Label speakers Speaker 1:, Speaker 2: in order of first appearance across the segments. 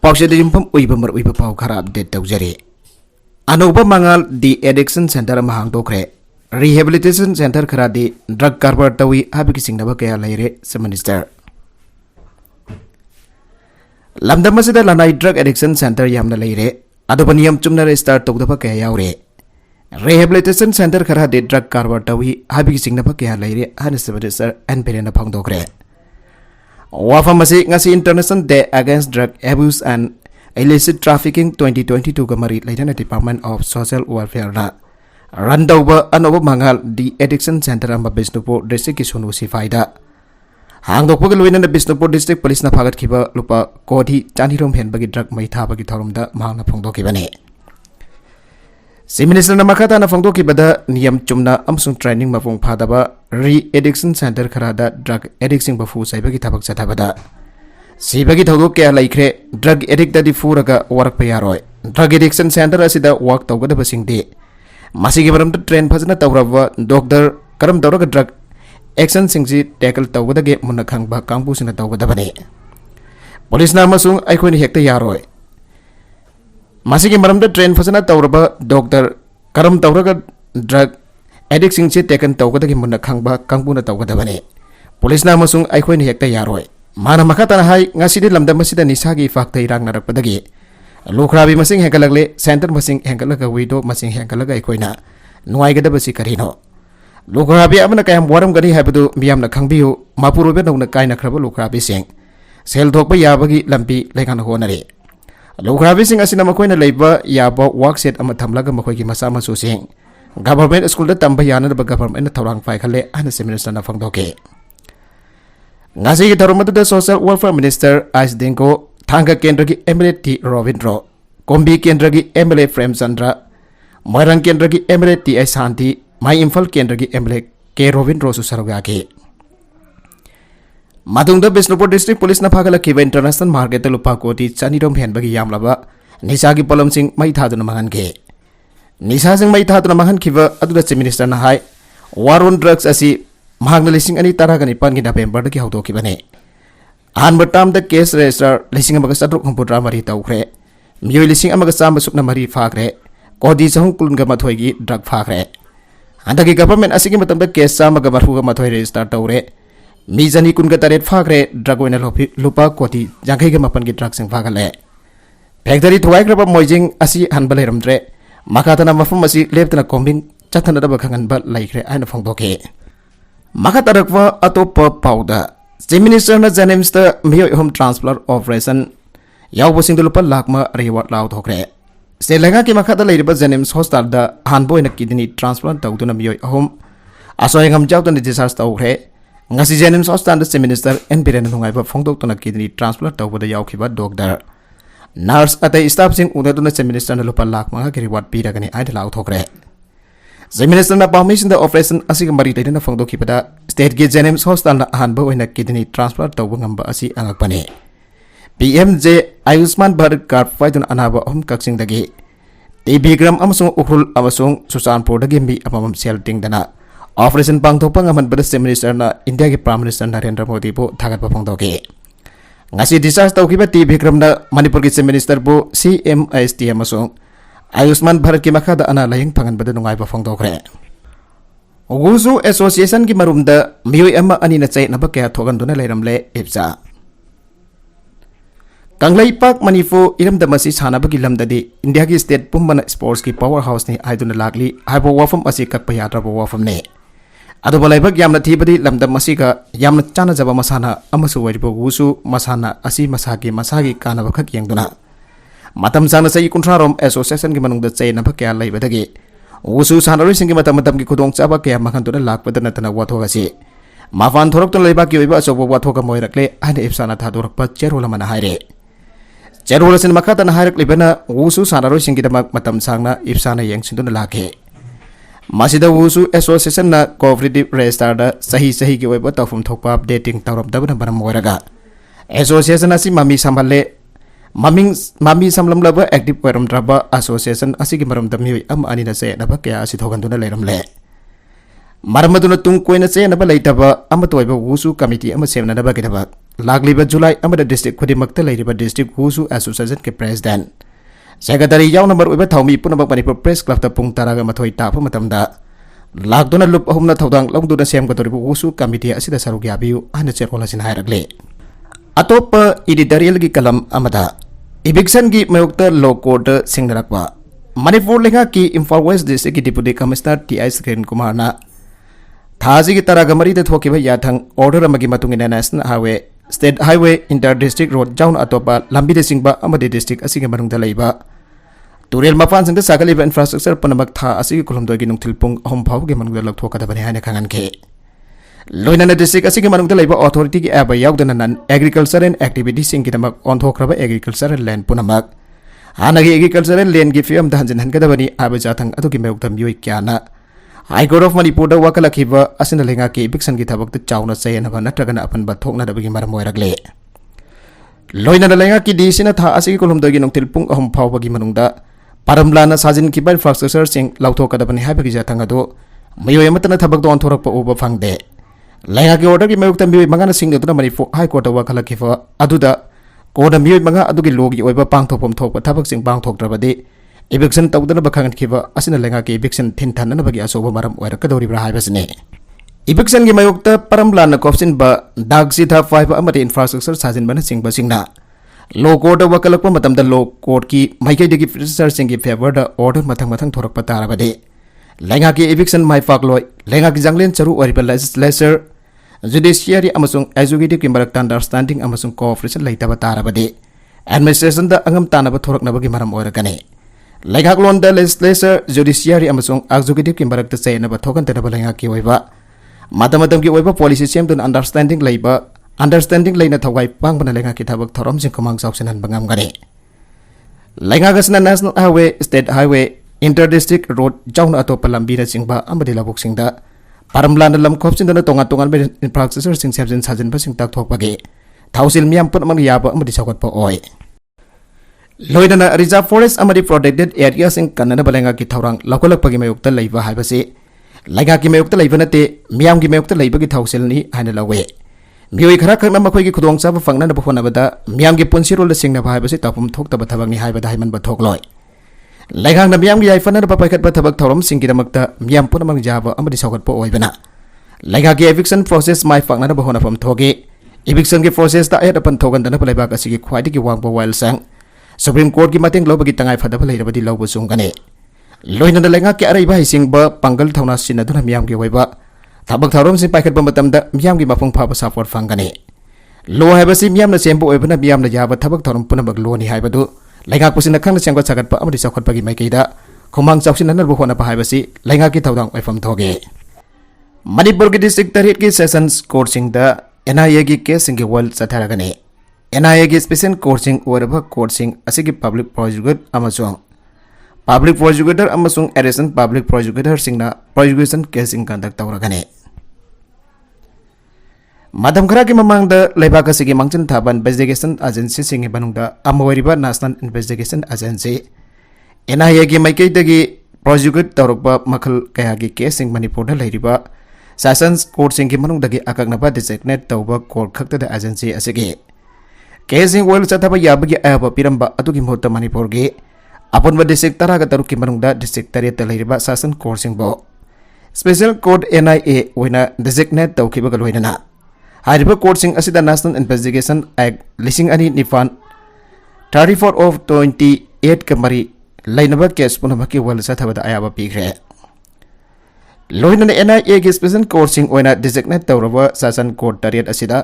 Speaker 1: Paushada Jimpum Oiba Oiba Pau Kara update Taujari. Athuba Mangal the Addiction Center Mahang Thakhre. Rehabilitation Center Karadi Drug Carver Tawi Habikising Nabakaya Laire, Minister. Lamdamasida Lanai Drug Addiction Center Yamna Laire, Adobanium Chumna start to the Pakaya. Rehabilitation Center Karadi Drug Carver Tawi Habikising Nabakaya Laire, and Minister and Perena Pang Thakhre. Wafamasi ngasi International Day Against Drug Abuse and Illicit Trafficking 2022 Gamari Laitana Department of Social Welfare na Randover Anoba Mangal the Addiction Center amba Bisnupur District Isunu Sifaida Hangdok Pagalwin the Bisnupur District Police na Pagat Kiba Lupa Kodi Chanirum Henbagi Drug Maithabagi Torumda Mahana Pongdo Kibane Minister na Makata na Pongdo Kibada Niyam Chumna Amsung Training Mafung Padaba Re-Addiction Center Karada Drug Addiction Bafu Saibagi Tabak Satabada Sibagi Taudu Kaya Laikre Drug Addict Dadi Furaga Warak Payaroi Drug Addiction Center Asida Wak Tauga Basing De Masigi Baram to train Pasana Taurava Doctor Karam Tauraga Drug Action Singsi Tackle Tauga Ge Munakang Ba Campus in the Tauga Dabane Police Namasung Aikoni Hector Yaroi Masigi Baram to train Pasana Tauraba Doctor Karam Tauraga Drug Addiction Singsi taken Tauga Ge Munakang Ba Campuna Tauga Dabane Police Namasung Aikoni Hector Yaroi Mana Makata Hai Nasidi Lamda Masida Nisagi Fakta Irang Narakpadagi Lukrabi Masing Hankalagle, Center Masing Hankalaga Widow Masing Hankalaga Koina, Nuaigada Basi Carino. Lukrabi Amanakam Waram Gani Habadu, Miam the Kangbiu, Mapuru on the Kaina Krabba Lukrabi Sing. Sel Tokba Yabagi Lampi Lekan Honare. Lukrabi Sing Asinamakoina Labor Yabo walks at Amatamlaga Makoki Masama Susing. Government school the Tambayana the government Torang Faikale and the Seminary of Fangdoke. Nasi Tarumatu the Social Welfare Minister Ice Dinko. Thanga Kendragi Emirate T. Rovindro, Kombi Kendragi Emirate Frame Sandra, Moirang Kendragi Emirate T. Santi, My Infal Kendragi Emirate K. Rovindro Susaragaki. Matamda Bisnupur District Police Napagala Kiva International Market Lupakoti, Sanidom Henbagi Yamlava, Nisagi Polam Sing Maitaduna Mahanke. Nisasing Maitaduna Mahan Kiva, Adults Minister Nahai, War on Drugs Asi, Magnalising any Taragani Pangina Pember the Kiauto Kibane. Matamda case register listing Amagasatro Computer Mari Thakhre, Mu listing Amagasam Supna Mari Fakre, Kodi Sahung Kulunga Mathoigi, Drug Fakre. And the government asking Matamda case Samagabaruga Matoi register Taure, Mizani Kungataret Fakre, Dragwina Lupa Koti, Jankiga Mapangi drugs and Fagale. Pegdari to Wagraba Mojing Asi Hanbalerum Dre, Makatana Mafumasi left in a combing, Chatana Bakangan but like and Fongdoke. Makataragva Athuba powder. Minister na Janimster Mio Home Transplant Operation Yawasing the Lupa Lakma Reward Lao Thakhre. Selenga Kimakata Labor Janims Hostal the Hanboy in a kidney transplant to the Mio Home. Asoyangam Joutan the disaster Thakhre. Ngasi Janims Hostal the Minister and Piranunga Fongdo to a kidney transplant over the Yaukiba doctor. Nurse at the establishing Udaduna Minister and Lupa Lakma Reward Piragani Idal Thakhre. The Minister na permission the operation asing marita na Fongdo Kipada State Gate Janims Hostal na Hanbo in a kidney transplant to Wangamba Asi Angapane. PMJ Ayusman Bharat Card Fight on Anaba Home Kaksing the Gate. TB Gram Amasung Ukul Amasung Susan Por the Gimbi Amam Selting Dana. Operation Bangto Pangaman but the Minister na India Prime Minister Narendra Modi Po Tagapa Fongdoke. Ngasi disaster Kiba TB Gram na Manipur Minister Po CMIST Amasung. Ayusman Bharat ki makada ana laying pangan bada nungai pa Fongdoke. Ugusu Association ki marumda miyoy ama ani na chay na bakya thogan duna layramle ipsa. Kanglay Park Manifu iram damasi sana bagi lamdadi India ki state pumbana sports ki powerhouse ni ayduna lagli haibo wafam asi kakpayatra bo wafam ne. Ado balay bag yamna thibadi lamdam masi ka yamna chana jaba masana amasu waribo ugusu masana asi masagi kana bakak yang duna. Matam sana sa ikuntrarom association ki manung da chay na bakya lay badagi. Usu sanari singi matam ki kudong chaba kaya makanto na lakpada na tana watho kasi. Mafan thorok to layba ki oiba asobo watho ka moirakle ane ipsana thadorok pa cherola mana haire. Cherola sin makata na hairak libana usu sanari singi da matam sangna ipsana yang sinto na lake. Masida usu association na cooperative register da sahi ki oiba tawfum thokpa updating tawrop da bana moiraga. Association asi mami sambale Mami samlam laba active peram draba association asigi maram dami am anina se naba kaya asi thogan duna leram le maram duna tung koina se naba leitaba am toiba usu committee am semna naba kidaba लागलीबा जुलाई अमदा district खुदिमक्ता लेरिबा district हुसु association के president secretary याउन number ओइबा थौमी पुनमक मणिपुर प्रेस क्लब ता पुंग तारागा मथोई ताप मतमदा लाखदोना लुप अहुमना थौदांग लौदुना सेमगदोरिबा हुसु कमिटी असिदा सरुक याबियु हाना चेरकोलासिन हायरगले अतोप एडिटोरियल की कलम अमदा इविक्शन की मयुक्त लो कोर्ट सिंगरकवा मणिपुर लेखा की इम्फाल वेस्ट डिस्ट्रिक्ट की डिप्यूटी कमिश्नर टी.आई. किरण कुमारना थाजी की तरह मरी थोकीब याथंग order national highway state highway inter district road जाउन अतोप लंबी सिंबा डिस्ट्रिक्ट तुरेल मपान सागलीब इंफ्रास्ट्रक्चर पुनमक था खुलमदोगी नुथिल पुंग अहम फाउगी मनुंग लौथोकदबने हाने खांगनखे लोइना डिस्ट्रिक्ट अथॉरिटी की एब याउदना नन एग्रीकल्चरल एक्टिविटीज की ओंथोख्रब एग्रीकल्चरल लैंड पुनमक हानगी एग्रीकल्चरल लैंड की फिल्म हंजन हनगदबनी आब जाथंग अदुगी मेउक्त मियोय क्याना हाई कोर्ट ऑफ मणिपुर वाकलखिब असिन लेंगा की इविक्शन की थबक चाउना चयनब नत्रगना अपनब थोकनदबगी मरम ओइरगले लोइना लेंगा की डीसीना था असि कुलुमदगी नुथिल पुंग अहम फाउबगी मनुंगदा परमलाना साजिनखिब इंफ्रास्ट्रक्चर सिंग लौथोकदबनी हाइबगी जाथंग अदो मियोय अमतना थबक दो ओंथोरकप उब फंगदे लेंगा की ऑर्डर की मेउक्त मियोय मंगाना सिंगदुना मणिपुर हाई कोर्ट वाकलखिब अदुदा कोड मियोय मंगा अदुगी लोगी ओइबा पांगथोपम थोप थबक सिंग पांगथोकद्रबदि इविक्शन तौदनब खांगनखिब असिन लेंगा की इविक्शन थिनथाननबगी असोब मरम ओइरकदौरिब्रा हाइबसने इविक्शन की मयुक्त परमलाना कोफसिनब दागसिथा फाइव अमदि इंफ्रास्ट्रक्चर साजिनबन सिंगबसिंगना लो कोर्ट वकलप मतमदा लो कोर्ट की माइकैदगी प्रिटिसर सिंग की फेवर ऑर्डर मथंग मथंग थोरकप तारबदि लेंगा की इविक्शन माइफाकलोय लेंगा की जंगलेन चरु ओरिबा लेजिस्लेचर जुडिशियरी अमसुंग एजुकेटिव की मरक्ता अंडरस्टैंडिंग अमसुंग कोऑपरेशन लेतब तारबदि एडमिनिस्ट्रेशन द अंगम तानब थोरकनबगी मरम ओइरकने लेंगाकलोन द लेजिस्लेचर जुडिशियरी अमसुंग एजुकेटिव की मरक्ता चयनब थोकनतनब लेंगा की ओइबा मतम की ओइबा पॉलिसी सेमदुन अंडरस्टैंडिंग लेना थवाई पांगबना लेंगा की थबक थोरमसिंग कमांग चाउसिनहन बंगामगने लेंगागसना national highway state highway inter district road जाउन अतोप लंबीना चिंबा अमदि लबुकसिंगदा परमलान लम खोपसिंदना तोंगा तोंगान इंफ्रास्ट्रक्चर सिंग सेमजिन साजिनबसिंग ताकथोकपगे थाउसिल मियाम पुनमक याबा अमदि सौगतप ओय लोइदना रिजर्व फॉरेस्ट अमदि प्रोटेक्टेड एरिया सिंग कन्नना लेंगा की थौरांग लौकलकपगी मयुक्त लैबा हाइबसे लेंगा की मयुक्त लैबा नते मियाम की मयुक्त लैबगी थाउसिलनी हाइना लौवे मियोय खरा खरना मखोयगी खुदोंचाब फंगनब होनबदा मियाम की पुंसिरोल सिंगनब हाइबसे तापुम थोकतब थबकनी हाइबदा हाइमनब थोकलोय लेंगांग मियाम की याइफनब पाइखतब थबक थौरम सिंगीदमक्ता मियाम पुनमक जाब अमदि सौगतप ओइबना लेंगा की एविक्शन प्रोसेस माइ फांगनब होनफम थोगे इविक्शन की प्रोसेस ता अयदपन थोगनदनब लेबाक असिगी ख्वाइदगी वांगबो वाइल संग सुप्रीम कोर्ट की मतेंग लौबगी तंगाई फदब लेरबदी लौब सुंगने लोइना लेंगा की अरैबा हिसिंग पंगल थौना सिनदुना मियाम की ओइबा थबक थौरम सिंग पाइखतब मतमदा मियाम की मफंग फाब सपोर्ट फंगने लो हाइबसी मियाम न सेम्बो ओइबना मियाम न याब थबक थौरम पुनमक लोनी हाइबदु लेंगा पुसिना खंग सेंगो सगतप अमदि सौखतपगी माइकैदा खुमांग चाउसिननब होनब हाइबसी लेंगा की थौदांग ओइफम थोगे मणिपुर की डिस्ट्रिक्ट तरेट की सेशंस कोर्ट सिंग द एनआईए की केस सिंग वर्ल्ड चथारगने एनआईए की स्पेशल कोर्ट सिंग ओरब कोर्ट सिंग असिगी पब्लिक प्रोसिक्यूटर अमसुंग एडिशनल पब्लिक प्रोसिक्यूटर सिंगना प्रोसिक्यूशन केस सिंग कंडक्ट तौरगने मदम खरा की ममांग लेबाक असिगी मांगचन थाबन इन्वेस्टिगेशन एजेंसी सिंग बनुंगदा अमोरिबा नेशनल इन्वेस्टिगेशन एजेंसी एनआईए की माइकैदगी प्रोसिक्यूट तौरप मखल कया की केस सिंग मणिपुर लेरिबा सेशंस कोर्ट सिंग की मनुंगदगी अकगनबा डिजिग्नेट तौबा कोर्ट खक्तद एजेंसी असिगी केस सिंग वर्ल्ड चथब याबगी अयब पिरंबा अदुगी मुहूर्त मणिपुर की अपुनब डिस्ट्रिक्ट तराग तरुक की मनुंगदा डिस्ट्रिक्ट तरेत लेरिबा सेशन कोर्ट सिंगबो स्पेशल कोर्ट एनआईए ओइना डिजिग्नेट तौखिबग लोइना हाइरिबा कोर्ट सिंग असिदा नेशनल इन्वेस्टिगेशन एक्ट लिसिंग अनि निफान 34 ऑफ 28 का मरी लेनब केस पुनमकी वर्ल्ड चथबद अयाब पीख्रे लोइना एनआईए की स्पेशल कोर्ट सिंग ओइना डिजिग्नेट तौरब सेशन कोर्ट तरेत असिदा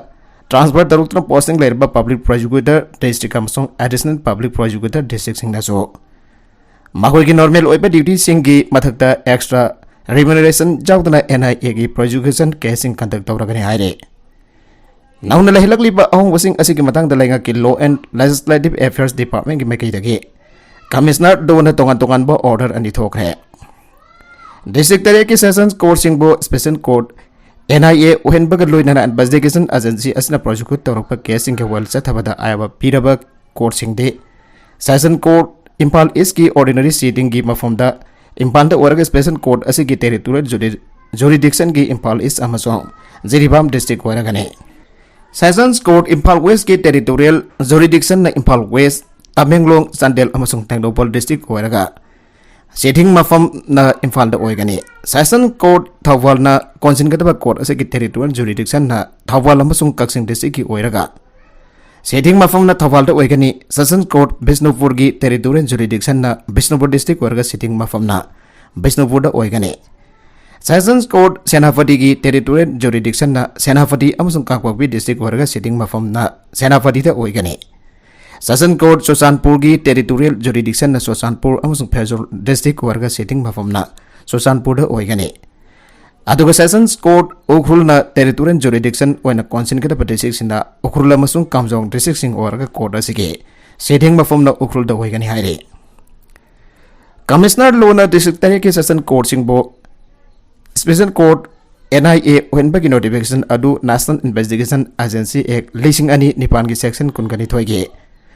Speaker 1: ट्रांसफर तरुकना पोस्टिंग लेरबा पब्लिक प्रोसिक्यूटर डिस्ट्रिक्ट अमसुंग एडिशनल पब्लिक प्रोसिक्यूटर डिस्ट्रिक्ट सिंगनासो मखोयगी नॉर्मल ओइबा ड्यूटी सिंग की मथकता एक्स्ट्रा रिम्यूनरेशन जाउदना एनआईए की प्रोसिक्यूशन केस सिंग कंडक्ट तौरगने हाइरे नौना लहिलकलिबा अहोंबसिंग असिगी मतंग लेंगा की law and legislative affairs department की मैकैदगी कमिश्नर दोना तोंगान तोंगान बो ऑर्डर अनि थोखरे डिस्ट्रिक्ट तरे की सेशंस कोर्ट सिंग बो स्पेशल कोर्ट एनआईए ओहेनबग लोइना इन्वेस्टिगेशन एजेंसी असना प्रोसिक्यूट तौरप केस सिंग के वर्ल्ड चथबदा आयब पीरब कोर्ट सिंग दे सेशन कोर्ट इम्फाल ईस्ट की ऑर्डिनरी सीटिंग की मफमदा इम्फाल ओरग स्पेशल कोर्ट असिगी टेरिटोरियल जुरिडिक्शन की इम्फाल ईस्ट अमसोंग जिरीबाम डिस्ट्रिक्ट ओरगने Sessions Court Impal West ki territorial jurisdiction na Impal West Tamenglong Chandel amasung Tengdopol district oiraga sitting mafam na Impal da oigani Session Court Thawal na consignataba court ase ki territorial jurisdiction na Thawal amasung Kaksing district ki oiraga sitting mafam na Thawal da oigani Session Court Bisnupur ki territorial jurisdiction na Bisnupur district oiraga sitting mafam na Bisnupur da oigani Sessions Court Senapati ki territorial jurisdiction na Senapati amasung Kakwabi district oiraga sitting mafam na Senapati da oigani Session Court Sosanpur ki territorial jurisdiction na Sosanpur amasung Phezul district oiraga sitting mafam na Sosanpur da oigani Athuba Sessions Court Ukhrul na territorial jurisdiction oina consignataba district na Ukhrul amasung Kamjong district sing oiraga court asige sitting mafam na Ukhrul da oigani haire Commissioner Lona district tari ki Session Court singbo Special Court NIA Henbagi notification adu National Investigation Agency Act Leasing Ani Nipan ki section Kungani Thoige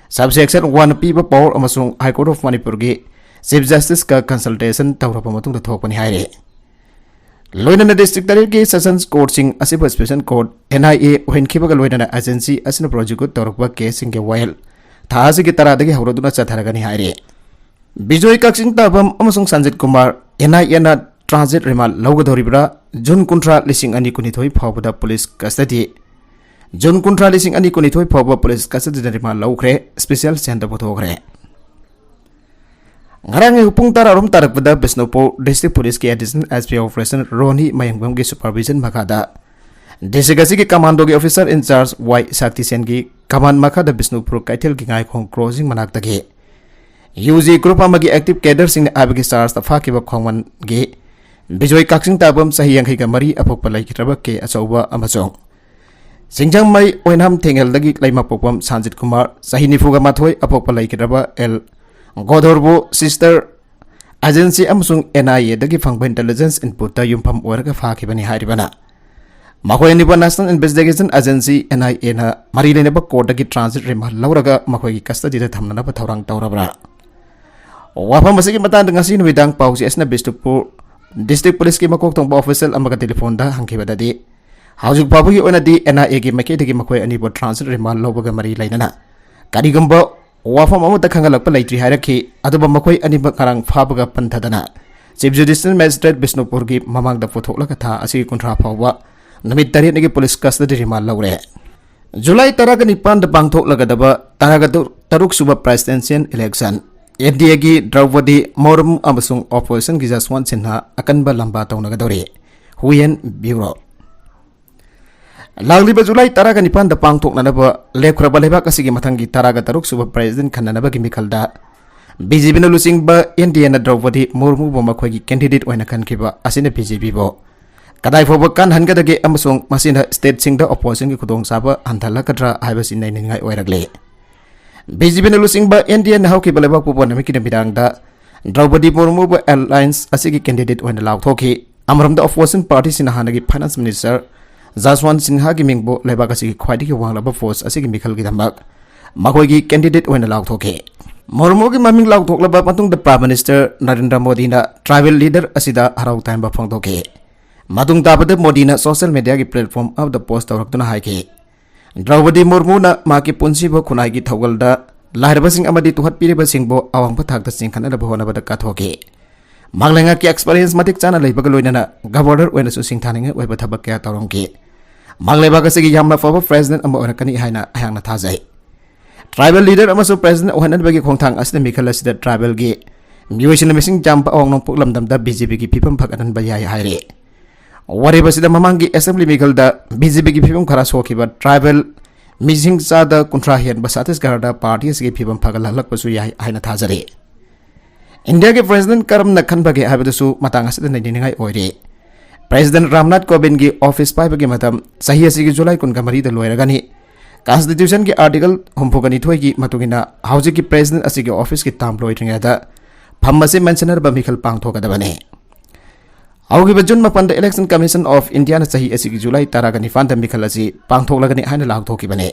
Speaker 1: Subsection 1 Piba Power amasung High Court of Manipur ki Chief Justice ka consultation tawrapa matung da thokpani haire Loinana district tari ki Sessions Court sing asiba Special Court NIA Henkiba loinana agency asina project tawrapa case sing ke while thasi ki taradagi hauraduna chatharagani haire Bijoy Kaksing tabam amasung Sanjit Kumar NIA na transit remand laugadoribra June kuntra lising ani kunithoi phawda police custody June kuntra lising ani kunithoi phawba police custody da remand laukre special center pothokre ngarang upung tararom tarakpada Bisnupur district police ki additional SP operation Roni Mayangbam ki supervision makada district ki commando ki officer in charge Y Sakti Sen ki command makada Bisnupur Kaithel ki ngai khong crossing manakta ki UG group amagi active cadre sing abagi stars ta phakiba khongman gi Bijoy Kaksing tabam sahi yang ka mari apok palai kitraba ke achauba amachong Singjang mai oinam thengel dagi laima popam Sanjit Kumar sahi nifuga mathoi apok palai kitraba L Godorbo sister agency amsung NIA dagi phangba intelligence input ta yumpham oiraga phakibani haribana Makhoi ni National Investigation Agency NIA na mari lene ba court dagi transit remand lauraga makhoi ki custody da thamna ba thorang tawrabra Wafam masigi matan ngasi nuidang pausi asna Bisnupur District Police ki makok tong official amaga telephone da hangkiba dadi haujuk babu hi ona di NIA ki make dagi makhoi ani bo transit remand lobaga mari lainana karigamba wafam amu da khangalak pa laitri hairaki aduba makhoi ani ba karang phabaga panthadana Chief Judicial Magistrate Bisnupur ki mamang da phothokla ka tha asi kuntra phawwa namit tari nagi police custody remand laure July 19 da bangthok lagadaba taruk suba presidential election FDA ki Draupadi Murmu amasung opposition ki Jaswant Sinha akanba lamba tawnagadori Huyen Bureau Lagliba July 19 da pangthok nanaba lekraba leba kasigi mathangi taraga taruk suba president khananaba ki mikhalda BJP na lusing ba NDA na Draupadi Murmu bo makhoi ki candidate oina khankiba asina BJP bo kadai foba kan hangadage amasung masina state singda opposition ki khudong saba anthalakadra haibasi nainingai oiragle BJP na lusing ba NDA na hauki balaba pupo na mikina bidang da Draupadi Murmu ba alliance asigi candidate oina lauthoki amram da opposition party sinahanagi finance minister Jaswant Sinha ki mingbo leba kasigi khwaidi ki wanglaba force asigi mikhal ki dambak makhoi ki candidate oina lauthoki Murmu ki maming lauthoklaba patung da prime minister Narendra Modi na tribal leader asida harau time ba phangthoki Madung tabada Modi na social media ki platform of the post tawraktuna haiki Draupadi Murmu na maki punsi bo khunai ki thogalda lairba sing amadi tuhat piriba sing bo awang pa thakta sing khana ba hona ba ka thoki manglenga ki experience matik chana leiba ga loina na governor oina su sing thaninga oiba thabak kya tawrong ki mangleba ka sigi yamna for president amba orakani haina ayangna thajai tribal leader amasu president ohanan bagi khongthang asna mikhala sida tribal gi miwishina missing jampa awang nong puklam damda BJP ki phipam phakanan ba yai haire Wariba sida mamangi assembly migalda BJP ki phibam khara sokiba tribal missing sada kuntra hian basatis garda party sigi phibam phagal halak pasu yai haina thajare India ke president karam na khanbage habidasu matang asida nainingai oire President Ramnath Kovind ki office pai bagi matam sahi asigi July kun kamari da loiragani constitution ki article humpogani thoi ki matugina hauji ki president asigi office ki tam loitringa da phammase mentioner ba mikhal pangthokadabane Augiba June mapanda Election Commission of India na sahi asigi July 19 da mikhal asi pangthoklagani haina lauthoki bane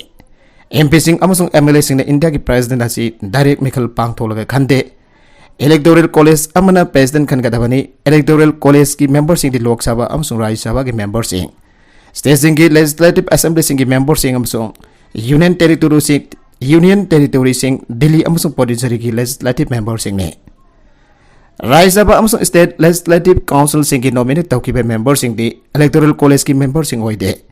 Speaker 1: MP sing amasung MLA sing na India ki president asi direct mikhal pangthoklaga khande Electoral College amana president khan kadabani Electoral College ki members sing di Lok Sabha amasung Rajya Sabha ki members sing State singi Legislative Assembly singi member sing amsong Union Territory sing Delhi amsong Puducherry ki legislative member sing ne. Rajya Sabha amsong State Legislative Council singi nominate tawkiba member sing di Electoral College ki member sing oide.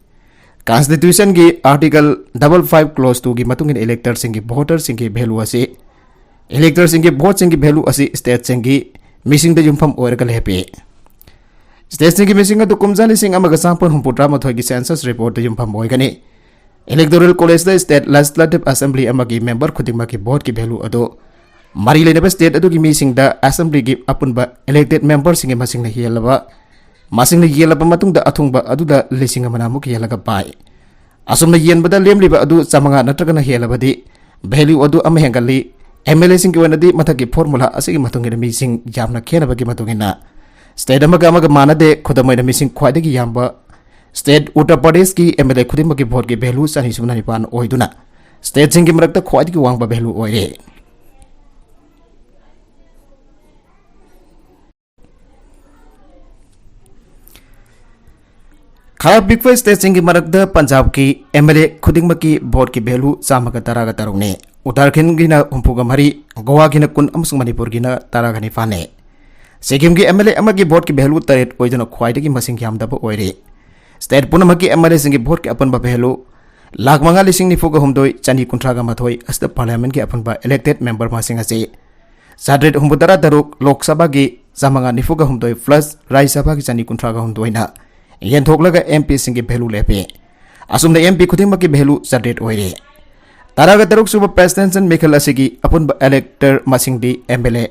Speaker 1: Constitution ki Article 55 Clause 2 ki matungin elector singi voter singi value asi elector singi vote singi value asi state singi missing the yumpham oiragal happy. State singi missing atu kumjali sing amaga sampon humputra mathoi ki census report the yumpham oigani. Electoral College the State Legislative Assembly amagi member khudingma ki vote ki value ado mari lenaba state adu ki missing the assembly ki apunba elected member singi masing na hialaba masing na yelaba matungda athungba aduda lising amana muk yelaga pai asumna yenbada lemliba adu chamanga natragana helabadi value adu am hengali MLA sing ki wanadi mathaki formula asigi matungina mi sing jamna khenabagi matungina state amaga manade khodamoina mi sing khwaidagi yamba state Uttar Pradesh ki MLA khudimagi vote ki value sani sumna nipan oiduna state sing ki marakta khwaidagi wangba value oire. Kharap big first state singi marakda Punjab ki MLA khudingma ki vote ki value chamaga taraga tarungne Uttarakhand gi na humpuga mari Goa gi na kun amsung Manipur gi na taraga ni fane Sikkim ki MLA amagi vote ki value taret oidana khwaidagi masing yamdaba oire state punama ki MLA singi vote ki apanba value lakh manga lising ni fuga humdoi chani kuntraga mathoi asta parliament ki apanba elected member masing ase sadret humbutara daruk Lok Sabha gi chamanga ni fuga humdoi plus Rajya Sabha ki chani kuntraga humdoina yen thoklaga MP singi value lepe asumna MP khudingma ki value sadret oire taraga taruk suba president Mikhal asigi apun elector masing di MLA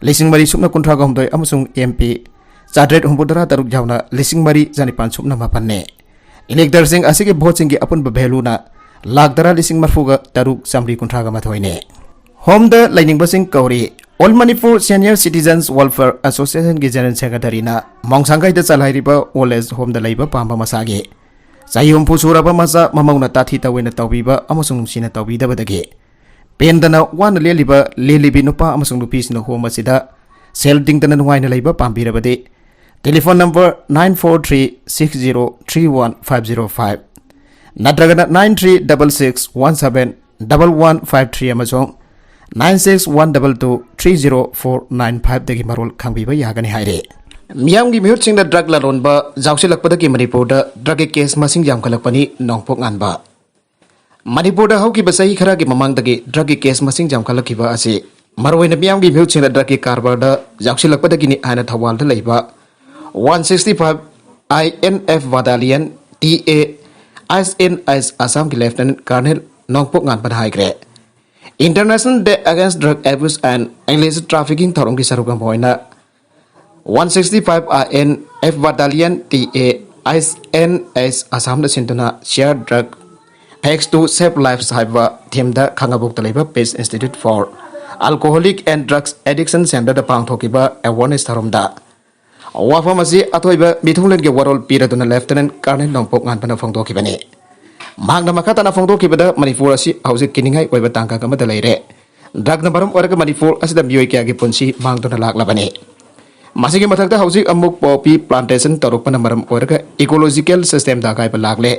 Speaker 1: lising mari sumna kuntraga humdoi amusung MP sadret humbudara taruk jauna lising mari janipan sumna mapanne elector sing asigi vote singi apun value na lakdara lising marfuga taruk samri kuntraga mathoine home the lining basing kauri All Manipur Senior Citizens Welfare Association ki General Secretary na Mongsangai da chalhairiba Old Age Home da leiba pamba masage Sai humpu suraba masa mamauna tathi tawena tawbiba amasung nungsina tawbida badage Pendana wan leliba lelibi nupa amasung nupis no home asida sel dingtana nuwaina leiba pambira bade Telephone number 9436031505 Nadragana 9366171153 amasung 9612230495 dagi marol khangbiba yagani haire miyam gi mihut sing da drug la ron ba jawsi lakpada ki Manipur da drug case masing jam khalakpani nongpok anba Manipur da hauki basai khara gi mamang dagi drug case masing jam khalakhiba ase marwaina miyam gi mihut sing da drug karbar da jawsi lakpada gi ni aina thawal da leiba 165 INF Battalion TA ISNS Assam ki Lieutenant Colonel nongpok an haigre International Day Against Drug Abuse and Illicit Trafficking Thorong ki sarugam hoina 165 IN F Battalion TA ISNS Assam da sintuna share drug Hacks to Save Lives haiba theme da khangabuk talaiba Peace Institute for Alcoholic and Drugs Addiction Center da pangthokiba awareness tharom da wafamasi Athuba mithunglen ge warol piraduna Lieutenant Colonel nongpok ngan pana phongtokibani Magna makata na fongdo kibada Manipur asi hause kiningai oiba tangka kama dalaire drug na baram oraga Manipur asida miyoi kya gi punsi mangdo na laklabane masigi mathakta hause amuk poppy plantation torukpa na maram oraga ecological system da kai ba lagle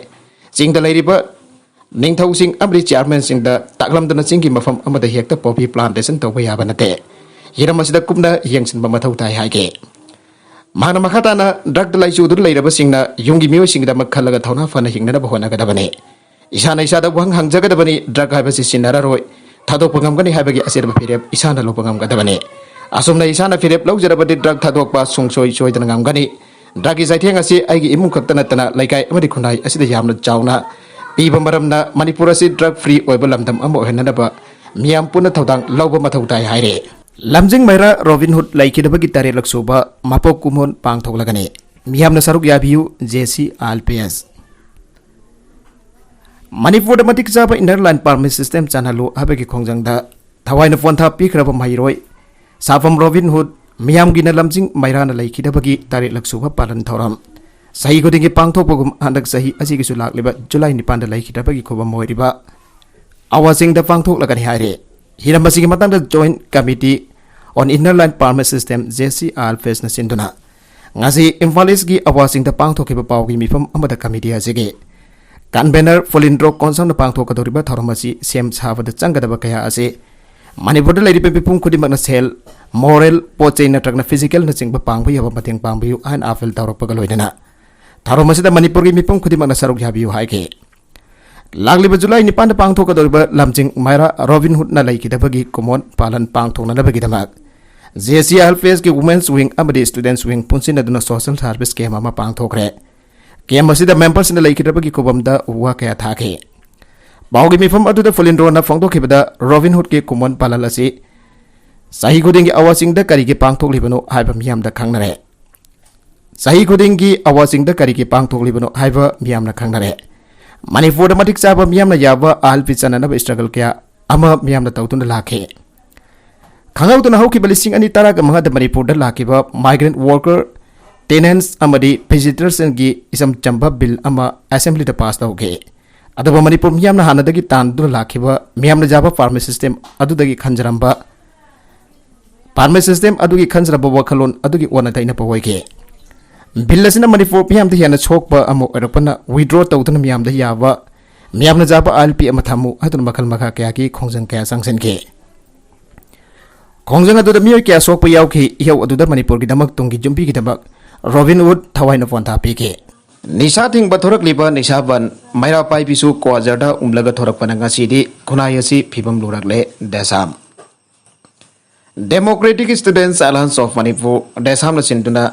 Speaker 1: sing da lairiba ningthau sing amri chairman sing da taklam da sing gi mafam amada hekta poppy plantation to ba banate hiram asida kumna yengsin ba mathau tai haige Magna makata na drug da laisu dur lairaba singna yungi miyoi sing da makhalaga thona fana hingna da bahona ga dabane Isana isada buang hang jaga dabani drug haiba si sinara roi thadok pangam gani haiba gi asir ba firep isana lo pangam ga dabane asumna isana firep lau jara badi drug thadok pa sungsoi choi dan ngam gani drug is aitheng asi aigi imung khakta natana laikai amadi khunai asida yamna chauna piba maramna Manipur asi drug free oiba lamdam amo henna ba miyam puna thodang lauba mathau tai haire Lamjing Maira Robin Hood laikidabagi tare laksuba mapok kumon pangthoklagani miyamna saruk yabiu JC ALPS Manipur da matik jaba inner line permit system chanalu habagi khongjangda thawaina phone tha pikraba mairoi safam Robin Hood miyam gina lamjing Maira na laikidabagi tare laksuba palan thoram sahi godingi pangthokpogum handak sahi asigi su lakleba July 9 da laikidabagi khoba moiriba awasing da pangthoklagani haire Hiramasi matang da Joint Committee on Inner Line Permit System JCR Face na sinduna ngasi Imphal East gi awasing da pangthokhiba pawgi mifam amada committee asigi convener Folindro Konsang na pangthokadoriba tharamasi sem sabada changadaba kaya ase Manipur da lady pipum kudimag na sel moral pochain na tragna physical na chingba pangbu yaba mateng pangbu an afel tawrapagaloidana tharamasi da Manipur gi mipum kudimag na saruk yabiu haike Lagli July ni panda pangthokadoriba lamjing maira Robin Hood na laikidabagi kumon palan pangthokna nabagi damak JSC Alphas ki women's wing amadi students wing punsin aduna social service ke mama pangthokre ke masida members na laikidabagi kubamda uwa kaya thake Baugi mifam adu da Folindro na phangdokhibada Robin Hood ki kumon palalasi sahi khudingi awasing da kari ki pangthoklibano haiba miyam da khangnare sahi khudingi awasing da kari ki pangthoklibano haiba miyam na khangnare Manipur da matik chaba miyam na yaba alpi chanana ba struggle kya ama miyam na tawtun da lakhe Khangau tu na hau ki balising ani tara ka mga da Manipur da lakiba migrant worker tenants amadi visitors gi isam chamba bill ama assembly da pass da hoge adaba Manipur miyam na hana dagi tan du lakiba miyam na jaba farm system adu dagi khanjaramba farm system adu gi khanjaraba wakhalon adu gi ona taina pawoike bill asina Manipur miyam da yana chokpa amo eropana withdraw tawtuna miyam da yaba miyam na jaba alp ama thamu adun makal makha kya ki khongjang kya sangsen ke Kongjang adu da miyoy kya sokpa yauki yaw adu da Manipur ki damak tungki jumpi ki damak Robin Hood thawai na phone thapi ke Nisa thing ba thorak liba nisa ban maira pai pisu ko ajarda umlaga thorak pananga sidi khunai asi phibam lurak le desam Democratic Students Alliance of Manipur desam na sinduna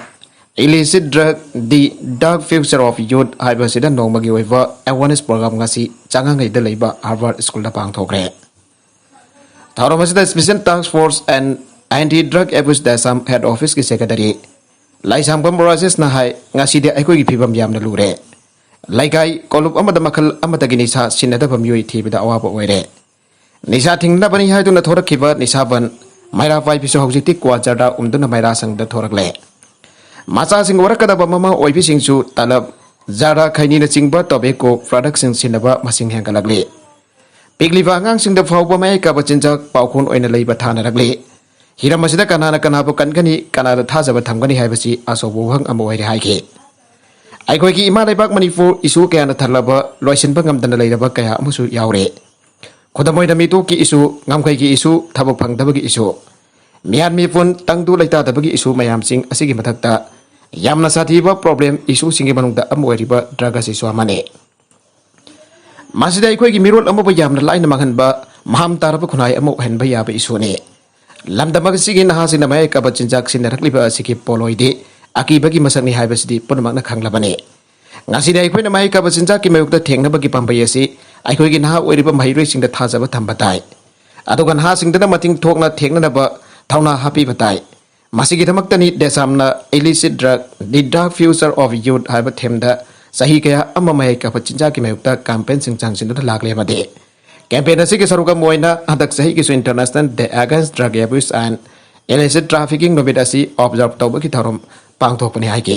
Speaker 1: illicit drug the dark future of youth haiba sida nongmagi oiba awareness program ngasi changangai da leiba Harvard School da pangthokre Tharomasida Special Task Force and Anti-Drug Abuse Dasam Head Office ki Secretary Laisambam Moses na hai ngaside aikoi gi phibam yamna lure Laikai kolup amada makal amada gi nisa sinada bamyoi thibida awaba oire Nisa thingna bani hai tuna thorak khiba nisa ban maira pai piso hojiti kwajarda umduna maira sangda thorak le Macha sing warakada ba mama oibi singchu talab jara khaini na chingba tobacco product sing sinaba masing hengkalakle Pigliva ngang sing da fawba mai ka bachinjak paukhon oina leiba thana rakle hiramasida kanana kanabu kankani kanada thajaba thamgani haibasi asobu hang amoire haike aikoi ki ima leibak Manipur isu kaya na tharlaba loisinba ngamdana leiraba kaya amusu yaure khodamoi da mitu ki isu ngamkhai ki isu thabak phangdaba ki isu mian mi pun tangdu leita dabagi isu mayam sing asigi mathakta yamna sathiba problem isu singi manungda amoiriba drug isu amane Masida ikoi ki mirol amo ba yamna laina maghanba maham taraba khunai amo henba yaba isune lamdamag sigi na hasina mai ka bachinjak sin rakliba siki poloide akibagi masakni haibasidi punmak na khanglabane ngasida ikoi na mai ka bachinjak ki mayukta thengna bagi pambai asi ikoi ki na oiriba mahirai singda thajaba thambatai adogan ha singda mating thokna thengna na ba thauna happy batai masigi thamaktani desamna illicit drug the dark future of youth haiba themda sahi kaya amma mai ka bachinjak ki mayukta campaign sing changsin da lagle made campaign asigi saruka moina hadak sahi ki international day against drug abuse and illicit trafficking nobidasi observe tawba ki tharom pangthokpani haike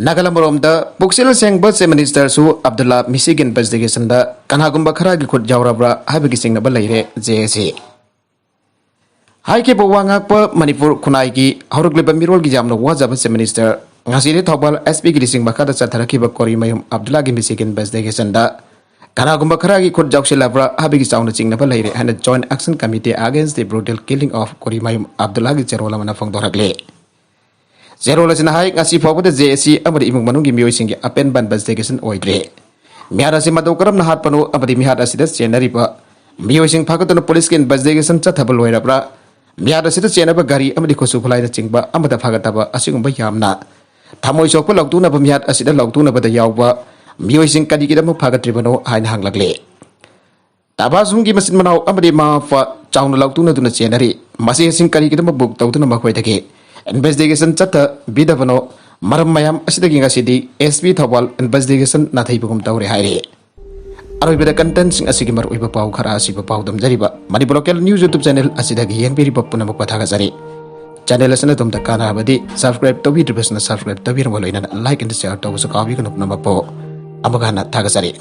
Speaker 1: nagalamrom da buksil sengba se minister su Abdullah Michigan investigation da kanagumba khara gi khut jawrabra habigi singna ba leire JSC haike bo wangak pa Manipur khunai gi haurugliba mirol gi jamna wajaba se minister ngasiri thobal SP gi sing bakada chatharaki ba kori mayum Abdullah gi Michigan investigation da kanagumba khara gi khut jawsilabra habigi sauna chingna ba leire and joint action committee against the brutal killing of kori mayum Abdullah gi cherola mana phangdorakle Zerola sina hai ngasi phawba da JSC amadi imung manung gi mioi singi apen ban investigation oidre miara si madu karam na hat panu amadi mihar asida chenari ba mioi sing phakatuna police ki investigation chathabal loirabra miara sida chenaba gari amadi khosu khulai da chingba amada phagataba asigumba yamna thamoi sokpa logtuna ba mihar asida logtuna ba da yawba mioi sing kadi ki dam phagatribano hain hanglagle tabasum gi masin manau amadi ma fa chauna logtuna duna chenari masi sing kadi ki dam buk tawtuna ma khoi dake investigation chata bidavano maram mayam asidagi ngasidi SP thawal investigation na thaibugum tawre haire aroibeda content sing asigi mar oiba pau khara asiba pau dam jariba Manipur local news YouTube channel asidagi yenbiri bapuna makwa thaga jari channel asana dum takana abadi subscribe tobi dribasna subscribe tobi rwaloina like and share tawsu kawi kanupna mapo amagana thaga jari